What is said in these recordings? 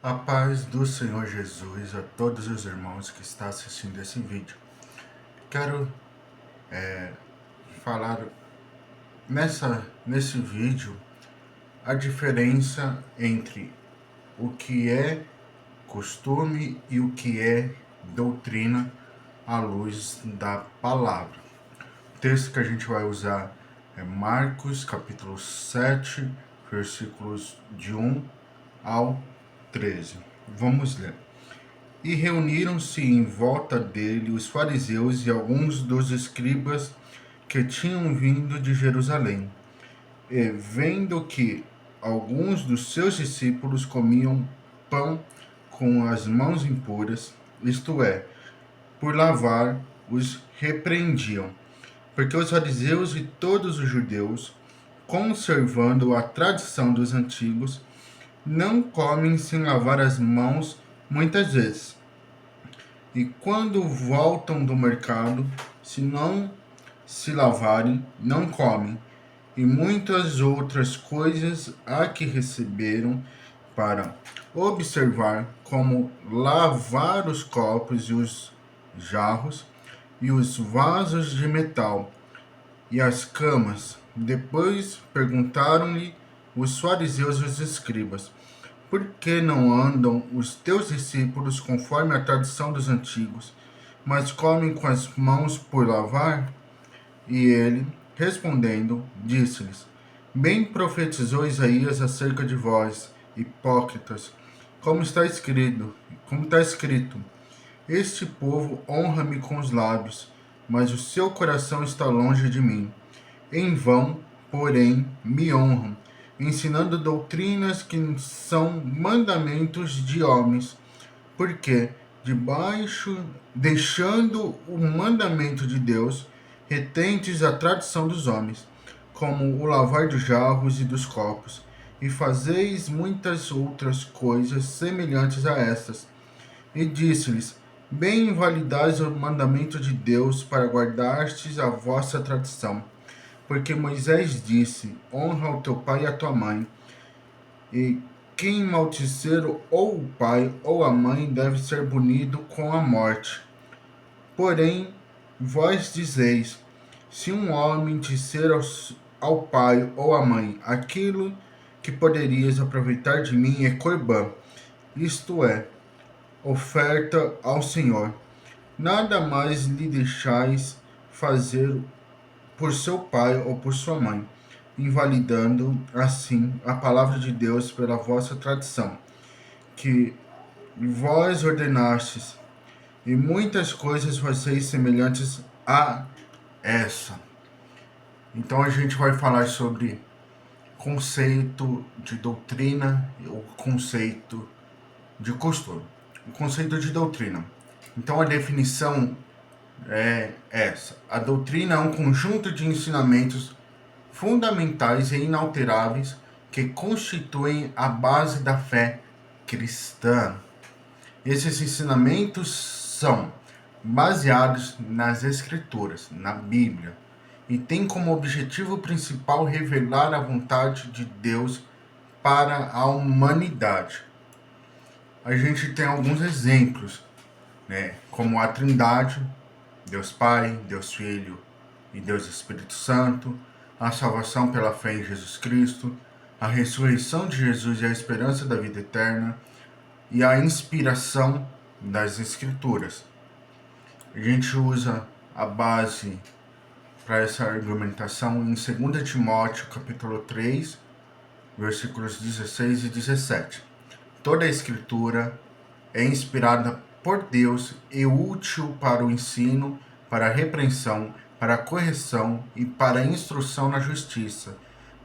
A paz do Senhor Jesus a todos os irmãos que estão assistindo esse vídeo. Quero falar nesse vídeo a diferença entre o que é costume e o que é doutrina à luz da palavra. O texto que a gente vai usar é Marcos capítulo 7, versículos de 1 ao 13. Vamos ler. E reuniram-se em volta dele os fariseus e alguns dos escribas que tinham vindo de Jerusalém. E, vendo que alguns dos seus discípulos comiam pão com as mãos impuras, isto é, por lavar, os repreendiam. Porque os fariseus e todos os judeus, conservando a tradição dos antigos, não comem sem lavar as mãos muitas vezes. E quando voltam do mercado, se não se lavarem, não comem. E muitas outras coisas há que receberam para observar, como lavar os copos e os jarros, e os vasos de metal, e as camas. Depois perguntaram-lhe os fariseus e os escribas: por que não andam os teus discípulos conforme a tradição dos antigos, mas comem com as mãos por lavar? E ele, respondendo, disse-lhes: bem profetizou Isaías acerca de vós, hipócritas, como está escrito: este povo honra-me com os lábios, mas o seu coração está longe de mim. Em vão, porém, me honram, ensinando doutrinas que são mandamentos de homens, porque deixando o mandamento de Deus, retendes a tradição dos homens, como o lavar dos jarros e dos copos, e fazeis muitas outras coisas semelhantes a estas. E disse-lhes: bem invalidais o mandamento de Deus para guardastes a vossa tradição. Porque Moisés disse: honra o teu pai e a tua mãe. E quem maldizer ou o pai ou a mãe deve ser punido com a morte. Porém, vós dizeis: se um homem disser ao pai ou à mãe: aquilo que poderias aproveitar de mim é corbã, isto é, oferta ao Senhor, nada mais lhe deixais fazer por seu pai ou por sua mãe, invalidando assim a palavra de Deus pela vossa tradição, que vós ordenastes, e muitas coisas fazeis semelhantes a essa. Então a gente vai falar sobre conceito de doutrina e o conceito de costume. O conceito de doutrina. Então a definição é essa: a doutrina é um conjunto de ensinamentos fundamentais e inalteráveis que constituem a base da fé cristã. Esses ensinamentos são baseados nas Escrituras, na Bíblia, e têm como objetivo principal revelar a vontade de Deus para a humanidade. A gente tem alguns exemplos, como a Trindade, Deus Pai, Deus Filho e Deus Espírito Santo, a salvação pela fé em Jesus Cristo, a ressurreição de Jesus e a esperança da vida eterna, e a inspiração das Escrituras. A gente usa a base para essa argumentação em 2 Timóteo capítulo 3, versículos 16 e 17. Toda a Escritura é inspirada por Deus e útil para o ensino, para a repreensão, para a correção e para a instrução na justiça,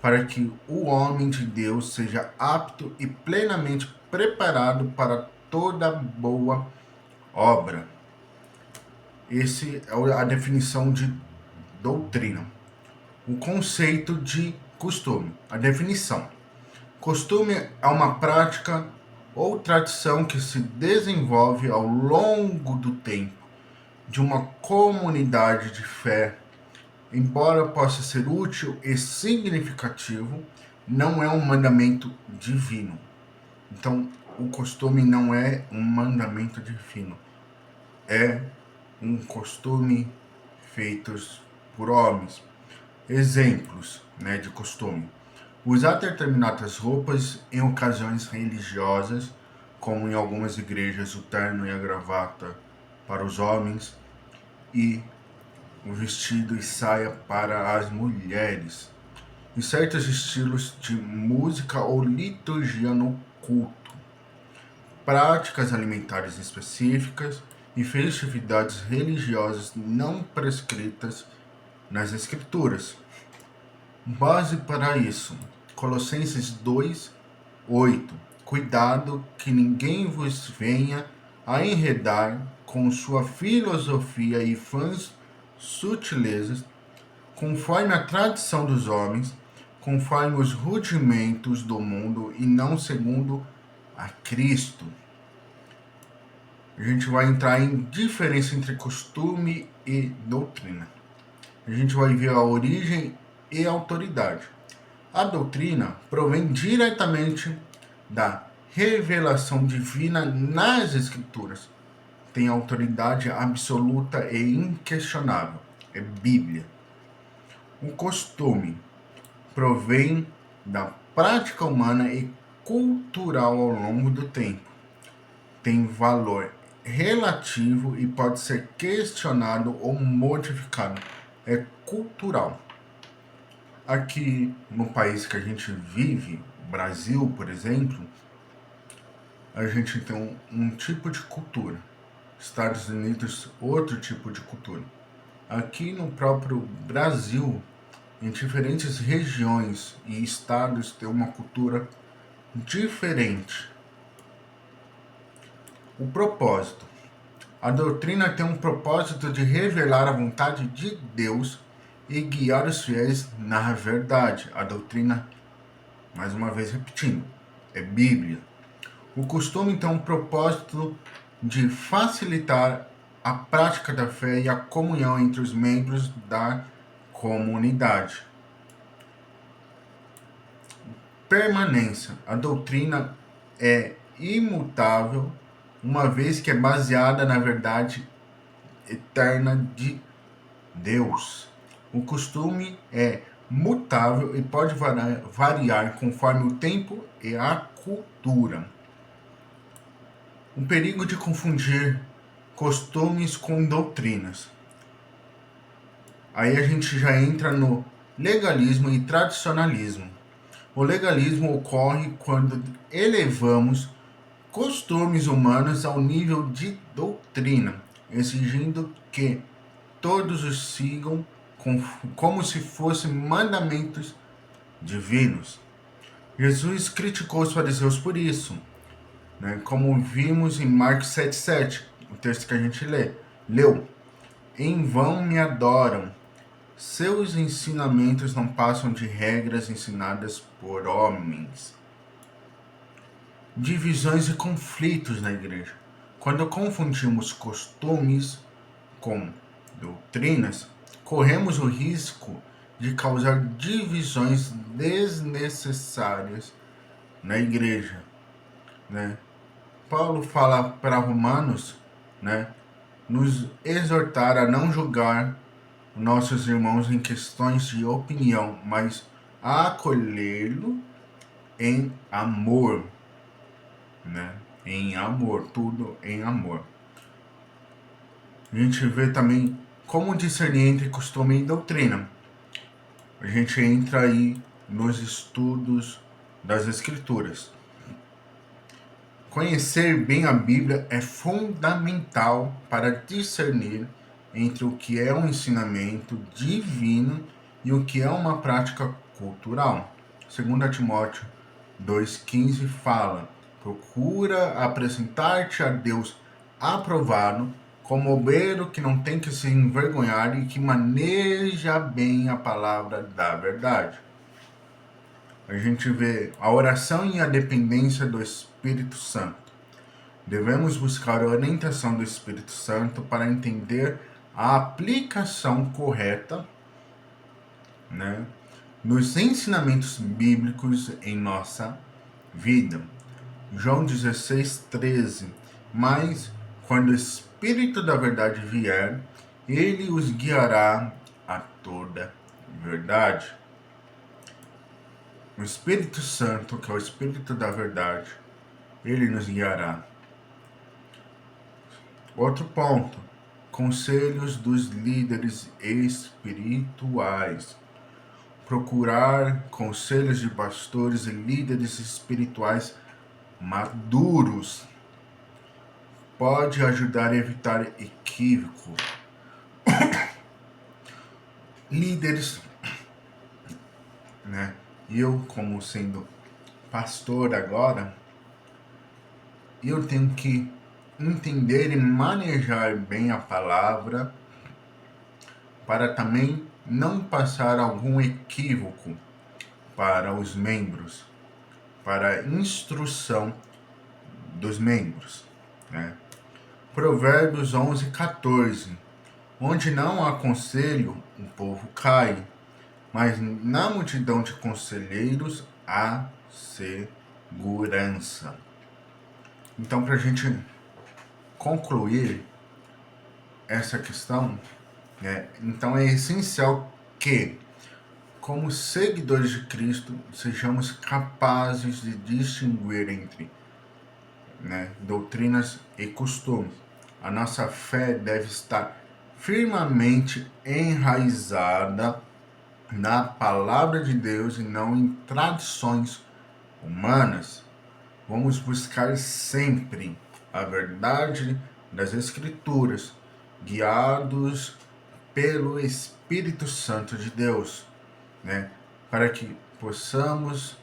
para que o homem de Deus seja apto e plenamente preparado para toda boa obra. Essa é a definição de doutrina. O conceito de costume. A definição. Costume é uma prática ou tradição que se desenvolve ao longo do tempo de uma comunidade de fé. Embora possa ser útil e significativo, não é um mandamento divino. Então, o costume não é um mandamento divino, é um costume feitos por homens. Exemplos, de costume: usar determinadas roupas em ocasiões religiosas, como em algumas igrejas o terno e a gravata para os homens e o vestido e saia para as mulheres, e certos estilos de música ou liturgia no culto, práticas alimentares específicas e festividades religiosas não prescritas nas Escrituras. Base para isso: Colossenses 2:8. Cuidado que ninguém vos venha a enredar com sua filosofia e fãs sutilezas, conforme a tradição dos homens, conforme os rudimentos do mundo e não segundo a Cristo. A gente vai entrar em diferença entre costume e doutrina. A gente vai ver a origem e a autoridade. A doutrina provém diretamente da revelação divina nas Escrituras. Tem autoridade absoluta e inquestionável. É Bíblia. O costume provém da prática humana e cultural ao longo do tempo. Tem valor relativo e pode ser questionado ou modificado. É cultural. Aqui no país que a gente vive, Brasil, por exemplo, a gente tem um tipo de cultura. Estados Unidos, outro tipo de cultura. Aqui no próprio Brasil, em diferentes regiões e estados, tem uma cultura diferente. O propósito. A doutrina tem um propósito de revelar a vontade de Deus e guiar os fiéis na verdade. A doutrina, mais uma vez repetindo, é Bíblia. O costume tem um propósito de facilitar a prática da fé e a comunhão entre os membros da comunidade. Permanência. A doutrina é imutável, uma vez que é baseada na verdade eterna de Deus. O costume é mutável e pode variar conforme o tempo e a cultura. O perigo de confundir costumes com doutrinas. Aí a gente já entra no legalismo e tradicionalismo. O legalismo ocorre quando elevamos costumes humanos ao nível de doutrina, exigindo que todos os sigam como se fossem mandamentos divinos. Jesus criticou os fariseus por isso, como vimos em Marcos 7,7, o texto que a gente leu. Em vão me adoram. Seus ensinamentos não passam de regras ensinadas por homens. Divisões e conflitos na igreja. Quando confundimos costumes com doutrinas, corremos o risco de causar divisões desnecessárias na igreja. Paulo fala para Romanos, nos exortar a não julgar nossos irmãos em questões de opinião, mas a acolhê-lo em amor, em amor, tudo em amor. A gente vê também como discernir entre costume e doutrina. A gente entra aí nos estudos das Escrituras. Conhecer bem a Bíblia é fundamental para discernir entre o que é um ensinamento divino e o que é uma prática cultural. 2 Timóteo 2,15 fala: procura apresentar-te a Deus aprovado, como obreiro que não tem que se envergonhar e que maneja bem a palavra da verdade. A gente vê a oração e a dependência do Espírito Santo. Devemos buscar a orientação do Espírito Santo para entender a aplicação correta, nos ensinamentos bíblicos em nossa vida. João 16:13. Mas, quando o Espírito da verdade vier, ele os guiará a toda verdade. O Espírito Santo, que é o Espírito da verdade, ele nos guiará. Outro ponto: conselhos dos líderes espirituais. Procurar conselhos de pastores e líderes espirituais maduros pode ajudar a evitar equívoco. Líderes, né? Eu, como sendo pastor agora, eu tenho que entender e manejar bem a palavra para também não passar algum equívoco para os membros, para a instrução dos membros, né? Provérbios 11:14. Onde não há conselho, o povo cai, mas na multidão de conselheiros há segurança. Então, para a gente concluir essa questão, né, então é essencial que, como seguidores de Cristo, sejamos capazes de distinguir entre, né, doutrinas e costumes. A nossa fé deve estar firmemente enraizada na palavra de Deus e não em tradições humanas. Vamos buscar sempre a verdade das Escrituras, guiados pelo Espírito Santo de Deus, né? Para que possamos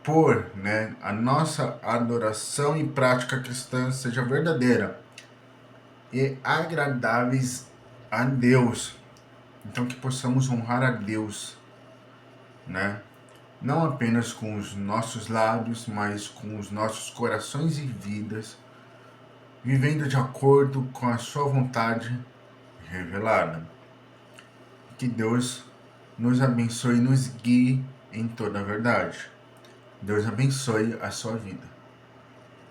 pôr, né, a nossa adoração e prática cristã seja verdadeira e agradáveis a Deus. Então que possamos honrar a Deus, né? Não apenas com os nossos lábios, mas com os nossos corações e vidas, vivendo de acordo com a sua vontade revelada. Que Deus nos abençoe e nos guie em toda a verdade. Deus abençoe a sua vida.